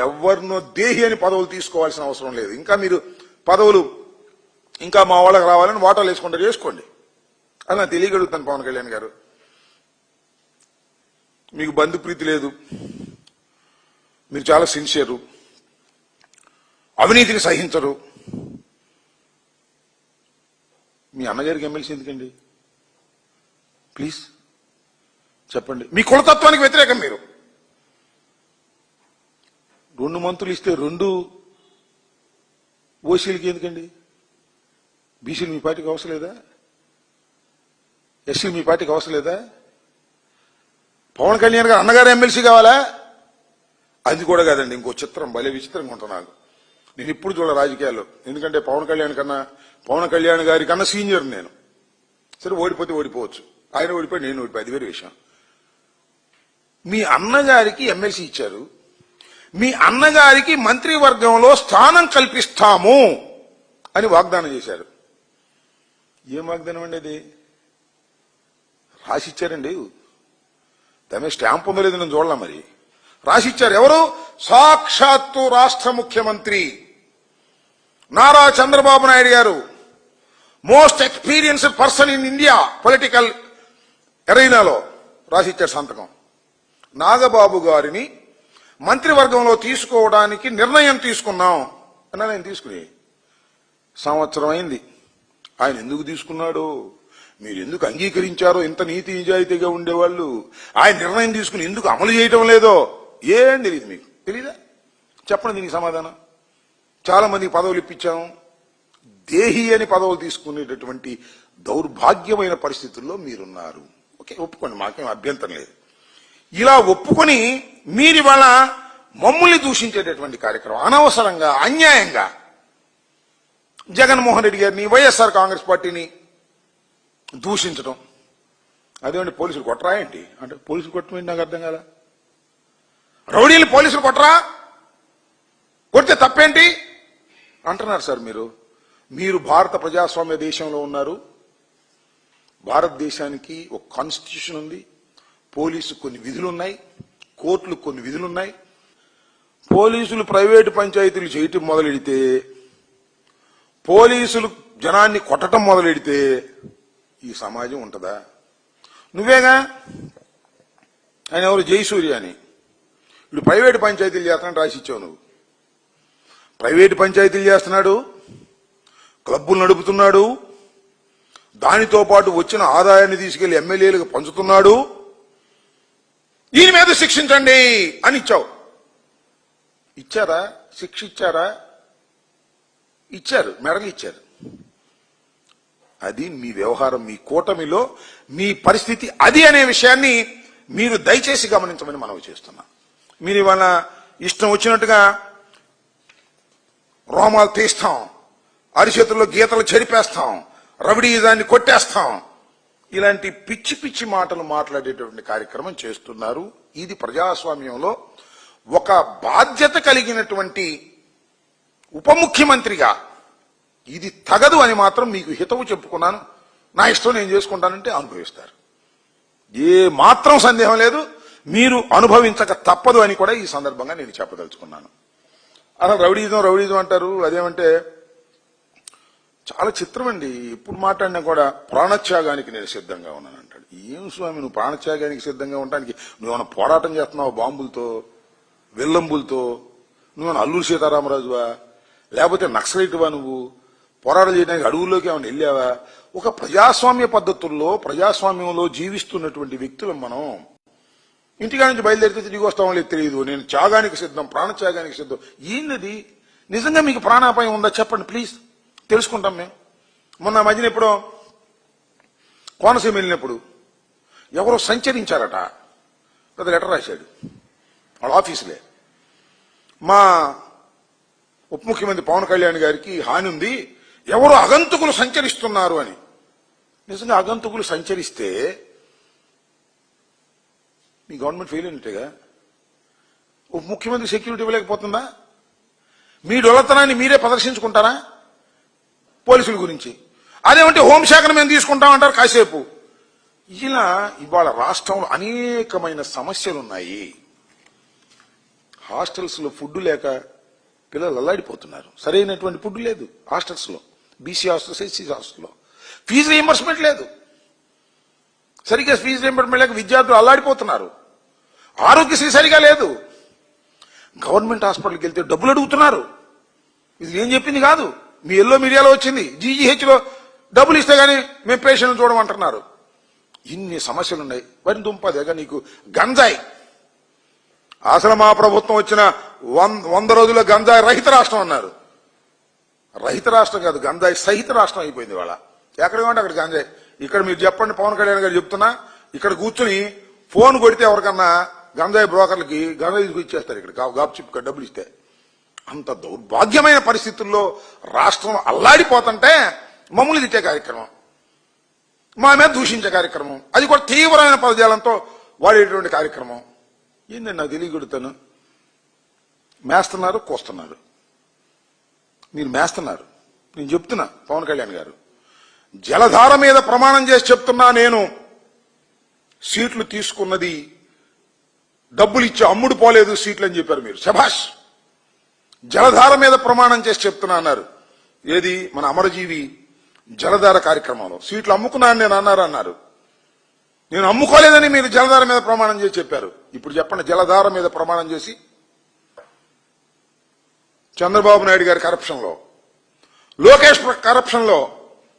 ఎవరినో దేహి అని పదవులు తీసుకోవాల్సిన అవసరం లేదు. ఇంకా మీరు పదవులు ఇంకా మా వాళ్ళకి రావాలని వాటాలు వేసుకుంటారు, చేసుకోండి. అని నాకు తెలియగలుగుతాను. పవన్ కళ్యాణ్ గారు, మీకు బంధుప్రీతి లేదు, మీరు చాలా సిన్సియరు, అవినీతిని సహించరు. మీ అన్నగారికి ఎమ్మెల్సీ ఎందుకండి? ప్లీజ్ చెప్పండి. మీ కులతత్వానికి వ్యతిరేకం మీరు. 2 మంత్రులు ఇస్తే 2 ఓసీలకి ఎందుకండి? బీసీలు మీ పార్టీకి అవసరం లేదా? ఎస్సీలు మీ పార్టీకి అవసరం లేదా? పవన్ కళ్యాణ్ గారు అన్నగారు ఎమ్మెల్సీ కావాలా? అది కూడా కాదండి. ఇంకో చిత్రం, భలే విచిత్రంగా ఉంటా నాకు. నేను ఇప్పుడు చూడ రాజకీయాల్లో, ఎందుకంటే పవన్ కళ్యాణ్ గారి కన్నా సీనియర్ నేను. సరే, ఓడిపోతే ఓడిపోవచ్చు, ఆయన ఓడిపోయి నేను ఓడిపోయి, అది వేరే విషయం. మీ అన్నగారికి ఎమ్మెల్సీ ఇచ్చారు, మీ అన్నగారికి మంత్రివర్గంలో స్థానం కల్పిస్తాము అని వాగ్దానం చేశారు. ఏం వాగ్దానం అండి అది? రాసిచ్చారండి. దాని స్టాంప్ ఉందో లేదో నేను చూడలే. మరి రాసిచ్చారు. ఎవరు? సాక్షాత్తు రాష్ట్ర ముఖ్యమంత్రి నారా చంద్రబాబు నాయుడు గారు, most experienced person in India political ఎరీనాలో రాసిచ్చారు సంతకం. నాగబాబు గారిని మంత్రివర్గంలో తీసుకోవడానికి నిర్ణయం తీసుకున్నాం అన్నా. నేను తీసుకుని సంవత్సరం అయింది. ఆయన ఎందుకు తీసుకున్నాడో, మీరు ఎందుకు అంగీకరించారో, ఇంత నీతి నిజాయితీగా ఉండేవాళ్ళు ఆయన నిర్ణయం తీసుకుని ఎందుకు అమలు చేయటం లేదో ఏం తెలియదు. మీకు తెలీదా? చెప్పండి దీనికి సమాధానం. చాలా మందికి పదవులు ఇప్పించాం, దేహి అని పదవులు తీసుకునేటటువంటి దౌర్భాగ్యమైన పరిస్థితుల్లో మీరున్నారు. ఓకే, ఒప్పుకోండి, మాకేం అభ్యంతరం లేదు. ఇలా ఒప్పుకొని మీరు ఇవాళ మమ్మల్ని దూషించేటటువంటి కార్యక్రమం, అనవసరంగా అన్యాయంగా జగన్మోహన్ రెడ్డి గారిని, వైఎస్ఆర్ కాంగ్రెస్ పార్టీని దూషించడం. అదేమండి, పోలీసులు కొట్టరా ఏంటి అంటే? పోలీసులు కొట్టమేంటి నాకు అర్థం కాదా? రౌడీలు పోలీసులు కొట్టరా? కొడితే తప్పేంటి అంటున్నారు సార్ మీరు భారత ప్రజాస్వామ్య దేశంలో ఉన్నారు. భారతదేశానికి ఒక కాన్స్టిట్యూషన్ ఉంది, పోలీసు కొన్ని విధులున్నాయి, కోర్టులు కొన్ని విధులున్నాయి. పోలీసులు ప్రైవేటు పంచాయతీలు చేయటం మొదలెడితే, పోలీసులు జనాన్ని కొట్టడం మొదలెడితే ఈ సమాజం ఉంటుందా? నువ్వేగా ఆయన ఎవరు, జయసూర్య అని, ఇప్పుడు ప్రైవేటు పంచాయతీలు చేస్తానని రాసిచ్చావు. నువ్వు ప్రైవేటు పంచాయతీలు చేస్తున్నాడు, క్లబ్బులు నడుపుతున్నాడు, దానితో పాటు వచ్చిన ఆదాయాన్ని తీసుకెళ్లి ఎమ్మెల్యేలకు పంచుతున్నాడు. ఈయన మీద శిక్షించండి అని ఇచ్చావు. ఇచ్చారా? శిక్ష ఇచ్చారా? ఇచ్చారు, మెడలు ఇచ్చారు. అది మీ వ్యవహారం, మీ కూటమిలో మీ పరిస్థితి అది అనే విషయాన్ని మీరు దయచేసి గమనించమని మనవి చేస్తున్నా. మీరు ఇవాళ ఇష్టం వచ్చినట్టుగా రోమాలు తీస్తాం, అరిచేతుల్లో గీతలు చెరిపేస్తాం, రవిడీదాన్ని కొట్టేస్తాం, ఇలాంటి పిచ్చి పిచ్చి మాటలు మాట్లాడేటువంటి కార్యక్రమం చేస్తున్నారు. ఇది ప్రజాస్వామ్యంలో ఒక బాధ్యత కలిగినటువంటి ఉప ముఖ్యమంత్రిగా ఇది తగదు అని మాత్రం మీకు హితవు చెప్పుకున్నాను. నా ఇష్టం నేను చేసుకుంటానంటే అనుభవిస్తారు, ఏ మాత్రం సందేహం లేదు. మీరు అనుభవించక తప్పదు అని కూడా ఈ సందర్భంగా నేను చెప్పదలుచుకున్నాను. అసలు రౌడీజం అంటారు. అదేమంటే చాలా చిత్రం అండి. ఎప్పుడు మాట్లాడినా కూడా ప్రాణత్యాగానికి నేను సిద్ధంగా ఉన్నాను అంటాడు. ఏం స్వామి, నువ్వు ప్రాణత్యాగానికి సిద్ధంగా ఉండడానికి నువ్వేమైనా పోరాటం చేస్తున్నావు? బాంబులతో, విల్లంబులతో? నువ్వేమైనా అల్లూరు సీతారామరాజువా? లేకపోతే నక్సలైట్వా? నువ్వు పోరాటం చేయడానికి అడవుల్లోకి ఏమైనా వెళ్ళావా? ఒక ప్రజాస్వామ్య పద్ధతుల్లో, ప్రజాస్వామ్యంలో జీవిస్తున్నటువంటి వ్యక్తులు మనం ఇంటికా నుంచి బయలుదేరితే తిరిగి వస్తామో లేదు తెలియదు. నేను త్యాగానికి సిద్ధం, ప్రాణత్యాగానికి సిద్ధం. ఏంది నిజంగా మీకు ప్రాణాపాయం ఉందా చెప్పండి ప్లీజ్, తెలుసుకుంటాం మేము. మొన్న మధ్యన ఎప్పుడో కోనసీమ వెళ్ళినప్పుడు ఎవరో సంచరించారట, పెద్ద లెటర్ రాశాడు వాళ్ళ ఆఫీసులే. మా ఉప ముఖ్యమంత్రి పవన్ కళ్యాణ్ గారికి హాని ఉంది, ఎవరో అగంతకులు సంచరిస్తున్నారు అని. నిజంగా అగంతకులు సంచరిస్తే మీ గవర్నమెంట్ ఫెయిల్ అయినట్టుగా. ఉప ముఖ్యమంత్రి సెక్యూరిటీ ఇవ్వలేకపోతుందా? మీ డొల్లతనాన్ని మీరే ప్రదర్శించుకుంటారా పోలీసుల గురించి? అదేమంటే హోంశాఖను మేము తీసుకుంటామంటారు కాసేపు. ఇలా ఇవాళ రాష్ట్రంలో అనేకమైన సమస్యలున్నాయి. హాస్టల్స్ లో ఫుడ్ లేక పిల్లలు అల్లాడిపోతున్నారు. సరైనటువంటి ఫుడ్ లేదు హాస్టల్స్ లో, బీసీ హాస్టల్స్, ఎస్సీ హాస్టల్లో. ఫీజు రీయింబర్స్మెంట్ లేదు, సరిగ్గా ఫీజు రీయింబర్స్మెంట్ లేక విద్యార్థులు అల్లాడిపోతున్నారు. ఆరోగ్యశ్రీ సరిగా లేదు. గవర్నమెంట్ హాస్పిటల్కి వెళ్తే డబ్బులు అడుగుతున్నారు. ఇది నేను చెప్పింది కాదు, మీ ఎల్లో మీడియాలో వచ్చింది. జీజీహెచ్ లో డబ్బులు ఇస్తే గానీ మేము పేషెంట్లు చూడమంటున్నారు. ఇన్ని సమస్యలు ఉన్నాయి. వరి దుంపదేగా నీకు గంజాయి. అసలు మా ప్రభుత్వం వచ్చిన 100 రోజుల్లో గంజాయి రహిత రాష్ట్రం అన్నారు. రహిత రాష్ట్రం కాదు, గంజాయి సహిత రాష్ట్రం అయిపోయింది వాళ్ళ. ఎక్కడికి ఉంటే అక్కడ గంజాయి. ఇక్కడ మీరు చెప్పండి, పవన్ కళ్యాణ్ గారు చెప్తున్నా, ఇక్కడ కూర్చుని ఫోన్ కొడితే ఎవరికన్నా గంజాయి బ్రోకర్లకి గంజాయి ఇచ్చేస్తారు. ఇక్కడ గాప్చిప్ డబ్బులు ఇస్తే. అంత దౌర్భాగ్యమైన పరిస్థితుల్లో రాష్ట్రం అల్లాడిపోతుంటే మమ్మల్ని తిట్టే కార్యక్రమం, మా మీద దూషించే కార్యక్రమం, అది కూడా తీవ్రమైన పదజాలంతో వాడేటువంటి కార్యక్రమం. ఏంటండి నాకు తెలియగొడుతాను. మేస్తున్నారు, కోస్తున్నారు. మీరు మేస్తున్నారు. నేను చెప్తున్నా, పవన్ కళ్యాణ్ గారు జలధార మీద ప్రమాణం చేసి చెప్తున్నా, నేను సీట్లు తీసుకున్నది డబ్బులు ఇచ్చి అమ్ముడు పోలేదు సీట్లు అని చెప్పారు మీరు. శభాష్. జలధార మీద ప్రమాణం చేసి చెప్తున్నా అన్నారు. ఏది? మన అమరజీవి జలధార కార్యక్రమంలో సీట్లు అమ్ముకున్నాను నేను అన్నారు. నేను అమ్ముకోలేదని మీరు జలధార మీద ప్రమాణం చేసి చెప్పారు. ఇప్పుడు చెప్పండి, జలధార మీద ప్రమాణం చేసి చంద్రబాబు నాయుడు గారి కరప్షన్లో, లోకేష్ కరప్షన్లో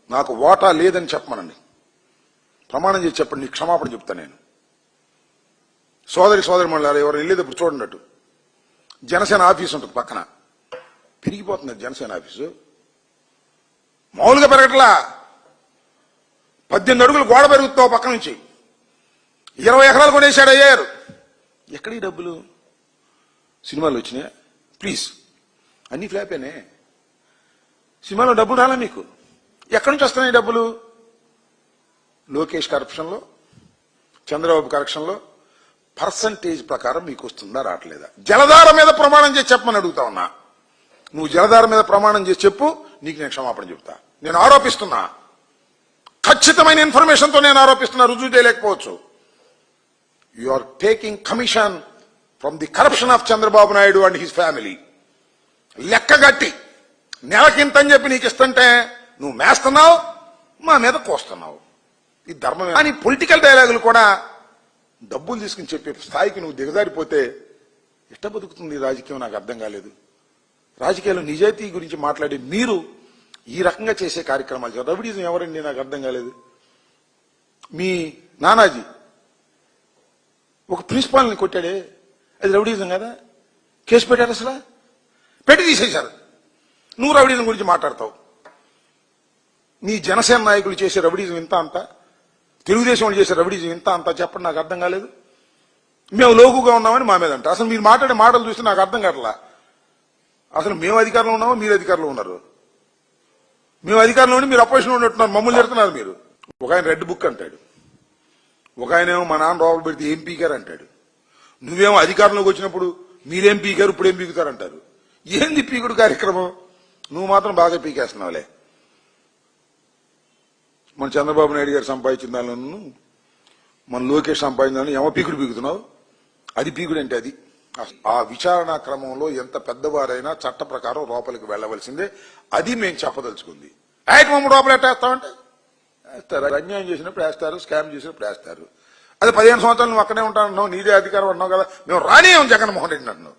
నాకు వాటా లేదని చెప్పమనండి. ప్రమాణం చేసి చెప్పండి, నీకు క్షమాపణ చెప్తా నేను. సోదరి మండలాలు ఎవరు వెళ్ళేటప్పుడు చూడండి, జనసేన ఆఫీస్ ఉంటుంది పక్కన. పెరిగిపోతుంది జనసేన ఆఫీసు. మామూలుగా పెరగట్లా. 18 అడుగులు గోడ పెరుగుతావు పక్క నుంచి. 20 ఎకరాలు కొనేసాడు అయ్యారు. ఎక్కడి డబ్బులు? సినిమాలు వచ్చినాయా? ప్లీజ్, అన్ని ఫ్లాపేనే. సినిమాలో డబ్బులు రాలా మీకు? ఎక్కడి నుంచి వస్తున్నాయి డబ్బులు? లోకేష్ కరప్షన్లో, చంద్రబాబు కరప్షన్లో పర్సంటేజ్ ప్రకారం మీకు వస్తుందా రావట్లేదా? జలధార మీద ప్రమాణం చేసి చెప్పమని అడుగుతా ఉన్నా. నువ్వు జలధార మీద ప్రమాణం చేసి చెప్పు, నీకు నేను క్షమాపణ చెప్తా. నేను ఆరోపిస్తున్నా, ఖచ్చితమైన ఇన్ఫర్మేషన్ తో నేను ఆరోపిస్తున్నా, రుజువు చేయలేకపోవచ్చు. You are taking commission from the corruption of Chandrababu Naidu and his family. లెక్కగట్టి నెలకింతని చెప్పి నీకు ఇస్తుంటే నువ్వు మేస్తున్నావు, మా మీద కోస్తున్నావు. ఇది ధర్మమే. కానీ పొలిటికల్ డైలాగులు కూడా డబ్బులు తీసుకుని చెప్పే స్థాయికి నువ్వు దిగజారిపోతే ఎట్ట బతుకుతుంది రాజకీయం? నాకు అర్థం కాలేదు. రాజకీయాల్లో నిజాయితీ గురించి మాట్లాడి మీరు ఈ రకంగా చేసే కార్యక్రమాలు, రవిడీజం ఎవరండి? నాకు అర్థం కాలేదు. మీ నానాజీ ఒక ప్రిన్సిపాల్ని కొట్టాడే, అది రవిడీజం కదా? కేసు పెట్టారు, అసలు పెట్టి తీసేశారు. నువ్వు రవిడీజం గురించి మాట్లాడతావు. నీ జనసేన నాయకులు చేసే రవిడీజం ఇంత అంతా, తెలుగుదేశం వాళ్ళు చేసే రవిడీజం ఇంత అంతా చెప్పండి, నాకు అర్థం కాలేదు. మేము లోకుగా ఉన్నామని మా మీద అంట. అసలు మీరు మాట్లాడే మాటలు చూస్తే నాకు అర్థం కావట్లా. అసలు మేము అధికారంలో ఉన్నామో మీరు అధికారంలో ఉన్నారు? మేము అధికారంలో ఉండి మీరు అపోజిషన్ ఉన్నట్టున్నారు, మమ్మల్ని తిడుతున్నారు మీరు. ఒక ఆయన రెడ్ బుక్ అంటాడు, ఒక ఆయన ఏమో మా నాన్న లోపల పెడితే ఏం పీకారు అంటాడు. నువ్వేమో అధికారంలోకి వచ్చినప్పుడు మీరేం పీకారు, ఇప్పుడు ఏం పీకుతారు అంటారు. ఏంది పీకుడు కార్యక్రమం? నువ్వు మాత్రం బాగా పీకేస్తున్నావులే. మన చంద్రబాబు నాయుడు గారు సంపాదించిన దానిలోనూ మన లోకేష్ సంపాదించిన దానిలో ఏమో పీకుడు పీకుతున్నావు. అది పీకుడు అంటే అది. ఆ విచారణ క్రమంలో ఎంత పెద్దవారైనా చట్ట ప్రకారం లోపలికి వెళ్లవలసిందే. అది మేము చెప్పదలుచుకుంది. మమ్మల్ని లోపల ఎట్టేస్తామంటే వేస్తారు. అన్యాయం చేసినప్పుడు వేస్తారు, స్కామ్ చేసినప్పుడు వేస్తారు. అది 15 సంవత్సరాలు నువ్వు అక్కడే ఉంటానన్నావు, నీదే అధికారం అంటున్నావు కదా. మేము రానియం జగన్మోహన్ రెడ్డి అంటున్నావు.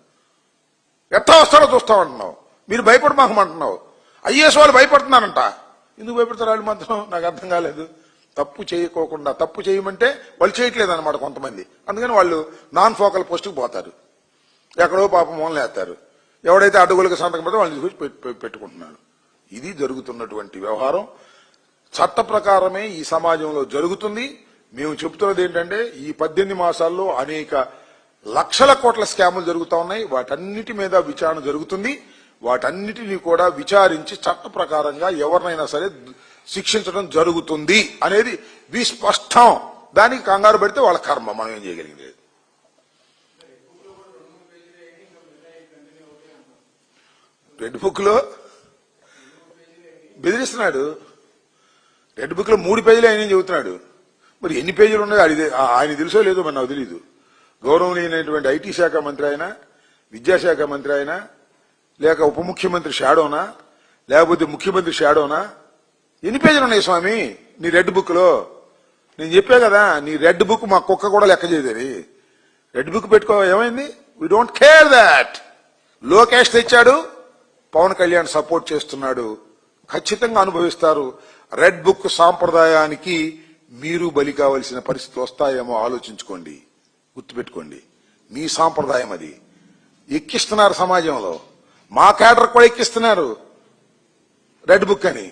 ఎట్లా వస్తారో చూస్తామంటున్నావు. మీరు భయపడమాకమంటున్నావు. ఐఏఎస్ వాళ్ళు భయపడుతున్నారంట. ఎందుకు భయపడతారు వాళ్ళు మాత్రం? నాకు అర్థం కాలేదు. తప్పు చేయకోకుండా, తప్పు చేయమంటే వాళ్ళు చేయట్లేదు అనమాట కొంతమంది. అందుకని వాళ్ళు నాన్ ఫోకల్ పోస్టుకు పోతారు, ఎక్కడో పాపం మూలన వేస్తారు. ఎవడైతే అడ్డగోలుగా సంతకం పెడితే వాళ్ళని తీసుకొచ్చి పెట్టుకుంటున్నారు. ఇది జరుగుతున్నటువంటి వ్యవహారం. చట్ట ప్రకారమే ఈ సమాజంలో జరుగుతుంది. మేము చెబుతున్నది ఏంటంటే, ఈ 18 మాసాల్లో అనేక లక్షల కోట్ల స్కాములు జరుగుతూ ఉన్నాయి. వాటన్నిటి మీద విచారణ జరుగుతుంది. వాటన్నిటినీ కూడా విచారించి చట్ట ప్రకారంగా ఎవరినైనా సరే శిక్షించడం జరుగుతుంది అనేది విస్పష్టం. దానికి కంగారు పెడితే వాళ్ళ కర్మ, మనం ఏం చేయగలిగింది. రెడ్ బుక్ లో బెదిరిస్తున్నాడు. రెడ్ బుక్ లో 3 పేజీలు ఆయన చెబుతున్నాడు. మరి ఎన్ని పేజీలు ఉన్నాయి ఆయన తెలుసో లేదో మరి నాకు తెలీదు. గౌరవనీయమైనటువంటి ఐటీ శాఖ మంత్రి ఆయన విద్యాశాఖ మంత్రి అయినా, లేక ఉప ముఖ్యమంత్రి షాడోనా, లేకపోతే ముఖ్యమంత్రి షాడోనా? ఎన్ని పేజీలు ఉన్నాయి స్వామి నీ రెడ్ బుక్ లో? నేను చెప్పా కదా, నీ రెడ్ బుక్ మా కుక్క కూడా లెక్క చేయదేది. రెడ్ బుక్ పెట్టుకో, ఏమైంది? We don't care that. Lokesh తెచ్చాడు, పవన్ కళ్యాణ్ సపోర్ట్ చేస్తున్నాడు, ఖచ్చితంగా అనుభవిస్తారు. రెడ్ బుక్ సాంప్రదాయానికి మీరు బలి కావలసిన పరిస్థితి వస్తాయేమో ఆలోచించుకోండి, గుర్తుపెట్టుకోండి. మీ సాంప్రదాయం అది. ఎక్కిస్తున్నారు సమాజంలో, మా క్యాడర్ కూడా ఎక్కిస్తున్నారు రెడ్ బుక్ అని.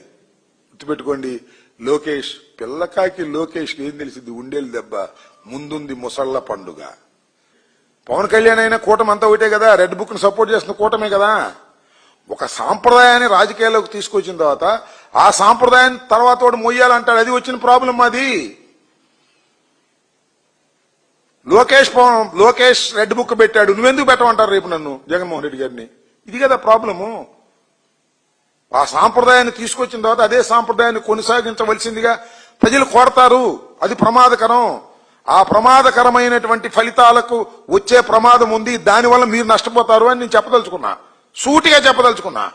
గుర్తుపెట్టుకోండి. లోకేష్ పిల్లకాకి లోకేష్ ఏం తెలిసింది? ఉండేలు దెబ్బ, ముందుంది ముసళ్ల పండుగ. పవన్ కళ్యాణ్ అయినా కూటమి అంతా ఒకటే కదా, రెడ్ బుక్ ను సపోర్ట్ చేస్తున్న కూటమే కదా. ఒక సాంప్రదాయాన్ని రాజకీయాల్లోకి తీసుకొచ్చిన తర్వాత ఆ సాంప్రదాయాన్ని తర్వాత వాడు మొయ్యాలంటాడు. అది వచ్చిన ప్రాబ్లం అది. లోకేష్ రెడ్ బుక్ పెట్టాడు, నువ్వెందుకు పెట్టమంటారు రేపు నన్ను, జగన్మోహన్ రెడ్డి గారిని? ఇది కదా ప్రాబ్లము. ఆ సాంప్రదాయాన్ని తీసుకొచ్చిన తర్వాత అదే సాంప్రదాయాన్ని కొనసాగించవలసిందిగా ప్రజలు కోరతారు. అది ప్రమాదకరం. ఆ ప్రమాదకరమైనటువంటి ఫలితాలకు వచ్చే ప్రమాదం ఉంది. దానివల్ల మీరు నష్టపోతారు అని నేను చెప్పదలుచుకున్నా, సూటిగా చెప్పదలుచుకున్నా.